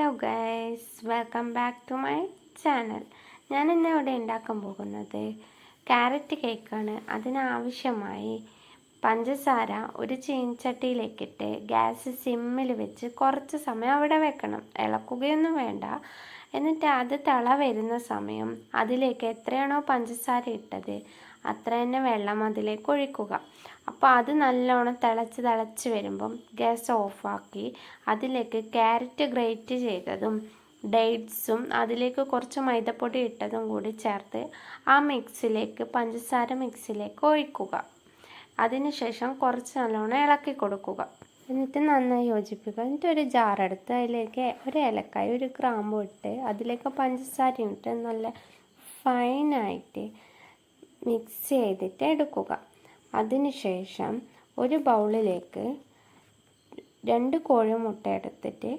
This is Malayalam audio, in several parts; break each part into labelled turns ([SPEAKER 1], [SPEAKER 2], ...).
[SPEAKER 1] Hello guys, welcome back to my channel. ഞാൻ ഇന്ന് ഇവിടെ ഉണ്ടാക്കാൻ പോകുന്നത് ക്യാരറ്റ് കേക്കാണ്. അതിനാവശ്യമായി പഞ്ചസാര ഒരു ചീനച്ചട്ടിയിലേക്കിട്ട് ഗ്യാസ് സിമ്മിൽ വെച്ച് കുറച്ച് സമയം അവിടെ വെക്കണം. ഇളക്കുകയൊന്നും വേണ്ട. എന്നിട്ട് അത് തിള വരുന്ന സമയം അതിലേക്ക് എത്രയാണോ പഞ്ചസാര ഇട്ടത് അത്ര തന്നെ വെള്ളം അതിലേക്ക് ഒഴിക്കുക. അപ്പോൾ അത് നല്ലോണം തിളച്ച് വരുമ്പം ഗ്യാസ് ഓഫാക്കി അതിലേക്ക് ക്യാരറ്റ് ഗ്രേറ്റ് ചെയ്തതും ഡേറ്റ്സും അതിലേക്ക് കുറച്ച് മൈദപ്പൊടി ഇട്ടതും കൂടി ചേർത്ത് ആ പഞ്ചസാര മിക്സിലേക്ക് ഒഴിക്കുക. അതിനുശേഷം കുറച്ച് നല്ലോണം ഇളക്കി കൊടുക്കുക. എന്നിട്ട് നന്നായി യോജിപ്പിക്കുക. എന്നിട്ട് ഒരു ജാറെടുത്ത് അതിലേക്ക് ഒരു ഏലക്കായ ഒരു ഗ്രാമ്പും ഇട്ട് അതിലേക്ക് പഞ്ചസാരയും ഇട്ട് നല്ല ഫൈനായിട്ട് മിക്സ് ചെയ്തിട്ട് എടുക്കുക. അതിനുശേഷം ഒരു ബൗളിലേക്ക് 2 കോഴിമുട്ട എടുത്തിട്ട്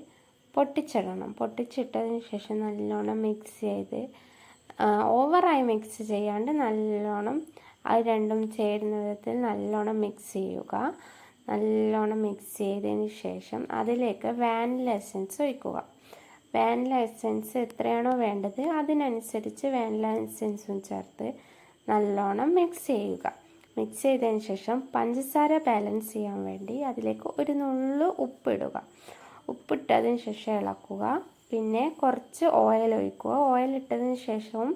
[SPEAKER 1] പൊട്ടിച്ചിടണം. പൊട്ടിച്ചിട്ടതിന് ശേഷം നല്ലോണം മിക്സ് ചെയ്ത് ഓവറായി മിക്സ് ചെയ്യാണ്ട് നല്ലോണം അത് രണ്ടും ചേരുന്ന വിധത്തിൽ നല്ലോണം മിക്സ് ചെയ്യുക. നല്ലോണം മിക്സ് ചെയ്തതിന് ശേഷം അതിലേക്ക് വാനില എസൻസ് ഒഴിക്കുക. വാനില എസൻസ് എത്രയാണോ വേണ്ടത് അതിനനുസരിച്ച് വാനില എസൻസും ചേർത്ത് നല്ലോണം മിക്സ് ചെയ്യുക. മിക്സ് ചെയ്തതിന് ശേഷം പഞ്ചസാര ബാലൻസ് ചെയ്യാൻ വേണ്ടി അതിലേക്ക് ഒരു നുള്ളു ഉപ്പിടുക. ഉപ്പിട്ടതിന് ശേഷം ഇളക്കുക. പിന്നെ കുറച്ച് ഓയിൽ ഒഴിക്കുക. ഓയിൽ ഇട്ടതിന് ശേഷവും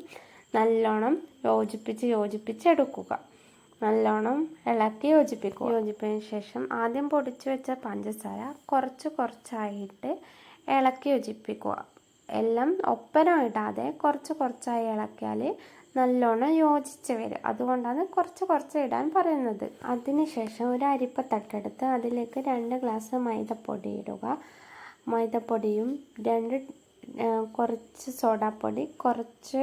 [SPEAKER 1] നല്ലോണം യോജിപ്പിച്ചെടുക്കുക. നല്ലോണം ഇളക്കി യോജിപ്പിച്ചതിന് ശേഷം ആദ്യം പൊടിച്ചു വെച്ച പഞ്ചസാര കുറച്ചായിട്ട് ഇളക്കി യോജിപ്പിക്കുക. എല്ലാം ഒപ്പരം ഇടാതെ കുറച്ചായി ഇളക്കിയാൽ നല്ലോണം യോജിച്ച് വരും. അതുകൊണ്ടാണ് കുറച്ച് ഇടാൻ പറയുന്നത്. അതിനുശേഷം ഒരു അരിപ്പത്തട്ടെടുത്ത് അതിലേക്ക് 2 ഗ്ലാസ് മൈദപ്പൊടി ഇടുക. മൈദപ്പൊടിയും കുറച്ച് സോഡാപ്പൊടി, കുറച്ച്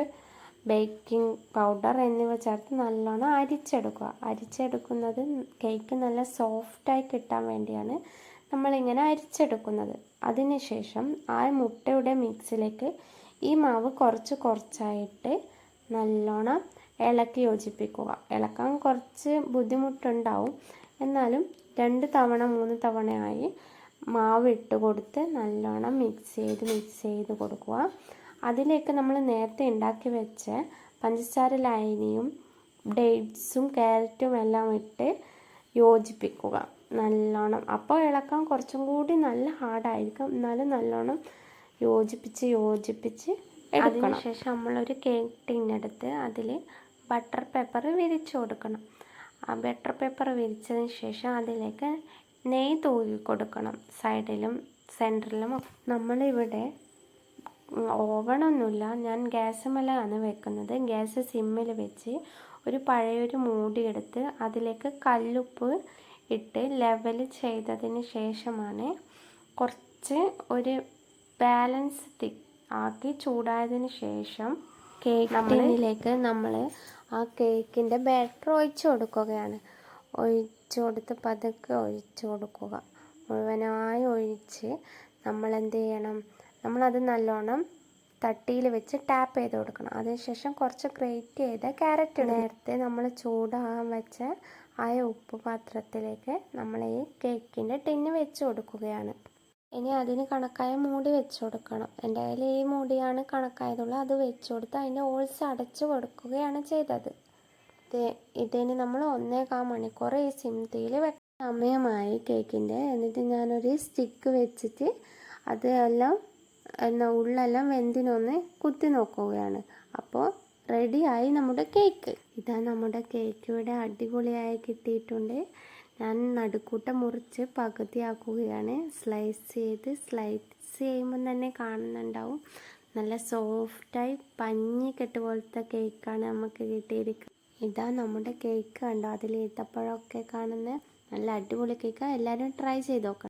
[SPEAKER 1] ബേക്കിംഗ് പൗഡർ എന്നിവ ചേർത്ത് നല്ലോണം അരിച്ചെടുക്കുക. അരിച്ചെടുക്കുന്നത് കേക്ക് നല്ല സോഫ്റ്റായി കിട്ടാൻ വേണ്ടിയാണ് നമ്മളിങ്ങനെ അരിച്ചെടുക്കുന്നത്. അതിനുശേഷം ആ മുട്ടയുടെ മിക്സിലേക്ക് ഈ മാവ് കുറച്ചായിട്ട് നല്ലോണം ഇളക്കി യോജിപ്പിക്കുക. ഇളക്കാൻ കുറച്ച് ബുദ്ധിമുട്ടുണ്ടാവും. എന്നാലും 2 തവണ 3 തവണയായി മാവ് ഇട്ട് കൊടുത്ത് നല്ലോണം മിക്സ് ചെയ്ത് കൊടുക്കുക. അതിലേക്ക് നമ്മൾ നേരത്തെ ഉണ്ടാക്കി വെച്ച പഞ്ചസാര ലായനിയും ഡേറ്റ്സും ക്യാരറ്റും എല്ലാം ഇട്ട് യോജിപ്പിക്കുക നല്ലോണം. അപ്പോൾ ഇളക്കാൻ കുറച്ചും കൂടി നല്ല ഹാർഡായിരിക്കും. എന്നാലും നല്ലോണം യോജിപ്പിച്ച് എടുക്കണം. അതിനുശേഷം നമ്മളൊരു കേക്ക് ടിന്നെടുത്ത് അതിൽ ബട്ടർ പേപ്പർ വിരിച്ചു കൊടുക്കണം. ആ ബട്ടർ പേപ്പർ വിരിച്ചതിന് ശേഷം അതിലേക്ക് നെയ്യ് തൂവി കൊടുക്കണം. സൈഡിലും സെൻറ്ററിലും. നമ്മളിവിടെ ഓവണൊന്നുമില്ല, ഞാൻ ഗ്യാസുമേലാണ് വെക്കുന്നത്. ഗ്യാസ് സിമ്മിൽ വെച്ച് ഒരു പഴയൊരു മൂടി എടുത്ത് അതിലേക്ക് കല്ലുപ്പ് ഇട്ട് ലെവൽ ചെയ്തതിന് ശേഷമാണ് കുറച്ച് ഒരു ബാലൻസ് ആക്കി ചൂടായതിന് ശേഷം കേക്കിലേക്ക് നമ്മൾ ആ കേക്കിൻ്റെ ബാറ്റർ ഒഴിച്ചു കൊടുക്കുകയാണ്. പതുക്കെ ഒഴിച്ചു കൊടുക്കുക. മുഴുവനായി ഒഴിച്ച് നമ്മൾ എന്ത് ചെയ്യണം, നമ്മളത് നല്ലോണം തട്ടിയിൽ വെച്ച് ടാപ്പ് ചെയ്ത് കൊടുക്കണം. അതിനുശേഷം കുറച്ച് ഗ്രേറ്റ് ചെയ്ത ക്യാരറ്റ് നേരത്തെ നമ്മൾ ചൂടാകാൻ വെച്ച ആ ഉപ്പ് പാത്രത്തിലേക്ക് നമ്മൾ ഈ കേക്കിൻ്റെ ടിന്ന് വെച്ച് കൊടുക്കുകയാണ്. ഇനി അതിന് കണക്കായ മൂടി വെച്ച് കൊടുക്കണം. എൻ്റെ കയ്യിൽ ഈ മൂടിയാണ് കണക്കായതുള്ളൂ. അത് വെച്ച് കൊടുത്ത് അതിൻ്റെ ഹോൾസ് അടച്ചു കൊടുക്കുകയാണ് ചെയ്തത്. ഇതിന് നമ്മൾ 1.25 മണിക്കൂർ ഈ സിം തീയിൽ വെക്കാൻ സമയമായി കേക്കിൻ്റെ. എന്നിട്ട് ഞാനൊരു സ്റ്റിക്ക് വെച്ചിട്ട് അത് ഉള്ളെല്ലാം വെന്തിനൊന്ന് കുത്തി നോക്കുകയാണ്. അപ്പോൾ റെഡിയായി നമ്മുടെ കേക്ക്. ഇതാ നമ്മുടെ കേക്ക് ഇവിടെ അടിപൊളിയായി കിട്ടിയിട്ടുണ്ട്. ഞാൻ നടുക്കൂട്ട മുറിച്ച് പകുതിയാക്കുകയാണ്. സ്ലൈസ് ചെയ്യുമ്പം തന്നെ കാണുന്നുണ്ടാവും. നല്ല സോഫ്റ്റായി പഞ്ഞിക്കെട്ട് പോലത്തെ കേക്കാണ് നമുക്ക് കിട്ടിയിരിക്കുന്നത്. ഇതാ നമ്മുടെ കേക്ക് കണ്ടോ, അതിൽ ഈത്തപ്പഴമൊക്കെ കാണുന്ന നല്ല അടിപൊളി കേക്കാണ്. എല്ലാവരും ട്രൈ ചെയ്ത് നോക്കണം.